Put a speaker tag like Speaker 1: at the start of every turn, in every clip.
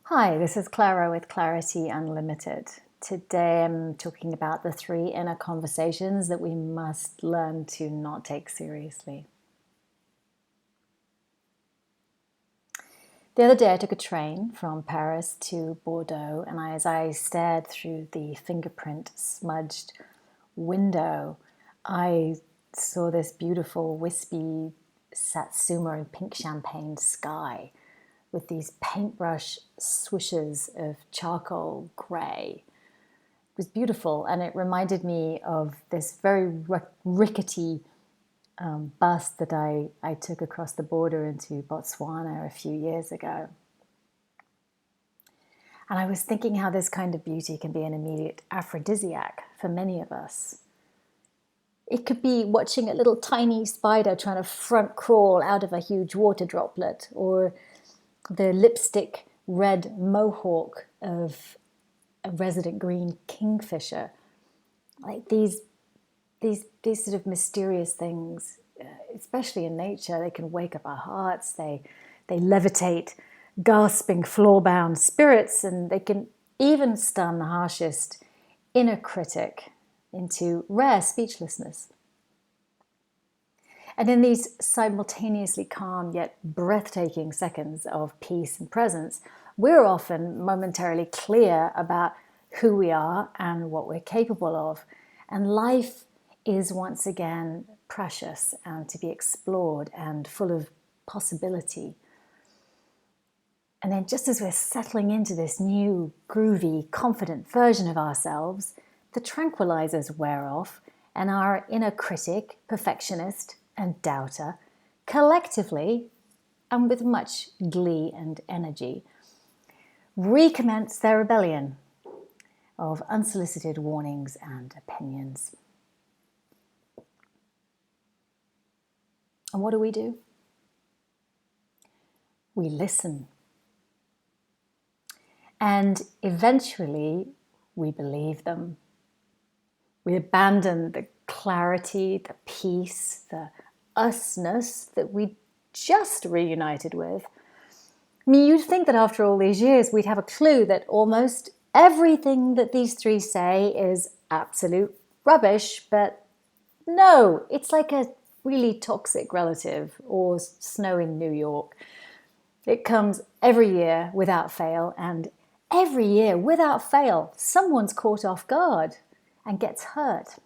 Speaker 1: Hi, this is Clara with Clarity Unlimited. Today I'm talking about the three inner conversations that we must learn to not take seriously. The other day I took a train from Paris to Bordeaux, and as I stared through the fingerprint smudged window, I saw this beautiful wispy satsuma and pink champagne sky with these paintbrush swishes of charcoal grey. It was beautiful, and it reminded me of this very rickety bus that I took across the border into Botswana a few years ago. And I was thinking how this kind of beauty can be an immediate aphrodisiac for many of us. It could be watching a little tiny spider trying to front crawl out of a huge water droplet, or the lipstick red mohawk of a resident green kingfisher. Like these sort of mysterious things, especially in nature, they can wake up our hearts. They levitate gasping floor-bound spirits, and they can even stun the harshest inner critic into rare speechlessness. And in these simultaneously calm yet breathtaking seconds of peace and presence, we're often momentarily clear about who we are and what we're capable of. And life is once again precious and to be explored and full of possibility. And then just as we're settling into this new, groovy, confident version of ourselves, the tranquilizers wear off and our inner critic, perfectionist, and doubter, collectively, and with much glee and energy, recommence their rebellion of unsolicited warnings and opinions. And what do? We listen. And eventually, we believe them. We abandon the clarity, the peace, the usness that we just reunited with. I mean, you'd think that after all these years, we'd have a clue that almost everything that these three say is absolute rubbish, but no, it's like a really toxic relative or snow in New York. It comes every year without fail, and every year without fail, someone's caught off guard and gets hurt.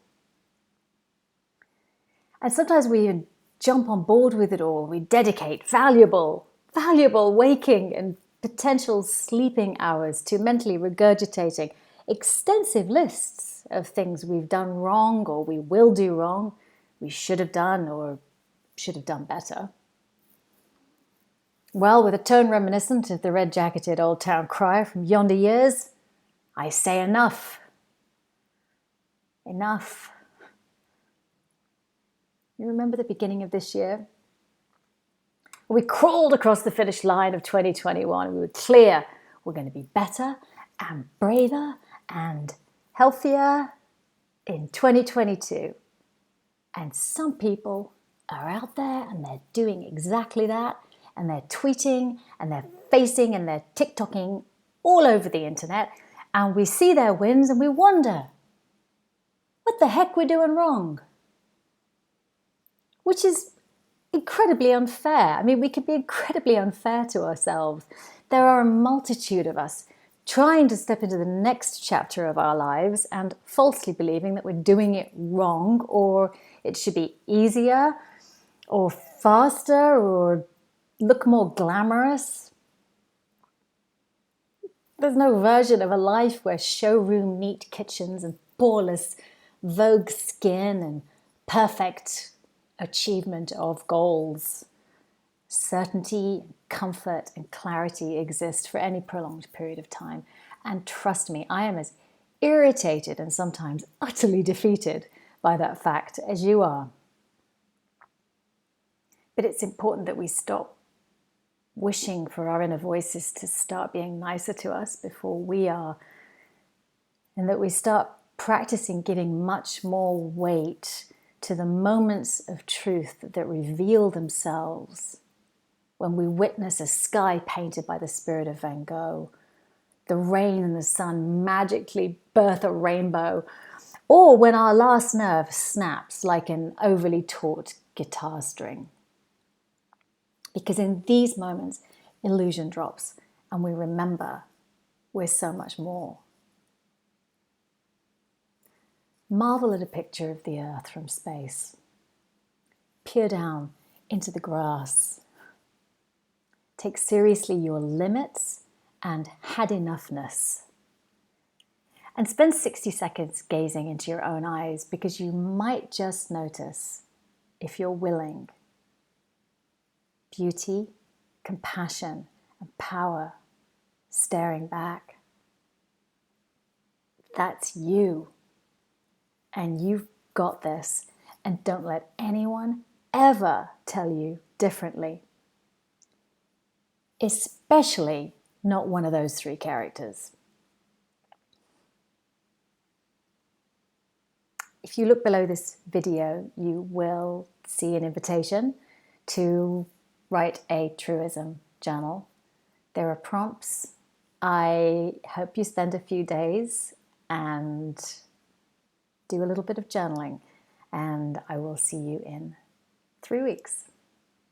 Speaker 1: And sometimes we even jump on board with it all. We dedicate valuable waking and potential sleeping hours to mentally regurgitating extensive lists of things we've done wrong or we will do wrong, we should have done or should have done better. Well, with a tone reminiscent of the red-jacketed old town crier from yonder years, I say enough. Enough. You remember the beginning of this year? We crawled across the finish line of 2021. We were clear we're going to be better and braver and healthier in 2022. And some people are out there and they're doing exactly that. And they're tweeting and they're facing and they're TikToking all over the internet. And we see their wins and we wonder, what the heck we're doing wrong? Which is incredibly unfair. I mean, we can be incredibly unfair to ourselves. There are a multitude of us trying to step into the next chapter of our lives and falsely believing that we're doing it wrong, or it should be easier or faster or look more glamorous. There's no version of a life where showroom neat kitchens and poreless Vogue skin and perfect achievement of goals, certainty, comfort, and clarity exist for any prolonged period of time. And trust me, I am as irritated and sometimes utterly defeated by that fact as you are. But it's important that we stop wishing for our inner voices to start being nicer to us before we are, and that we start practicing giving much more weight to the moments of truth that reveal themselves when we witness a sky painted by the spirit of Van Gogh, the rain and the sun magically birth a rainbow, or when our last nerve snaps like an overly taut guitar string. Because in these moments, illusion drops and we remember we're so much more. Marvel at a picture of the earth from space. Peer down into the grass. Take seriously your limits and had enoughness. And spend 60 seconds gazing into your own eyes, because you might just notice, if you're willing, beauty, compassion, and power staring back. That's you. And you've got this. And don't let anyone ever tell you differently. Especially not one of those three characters. If you look below this video, you will see an invitation to write a truism journal. There are prompts. I hope you spend a few days and do a little bit of journaling, and I will see you in 3 weeks.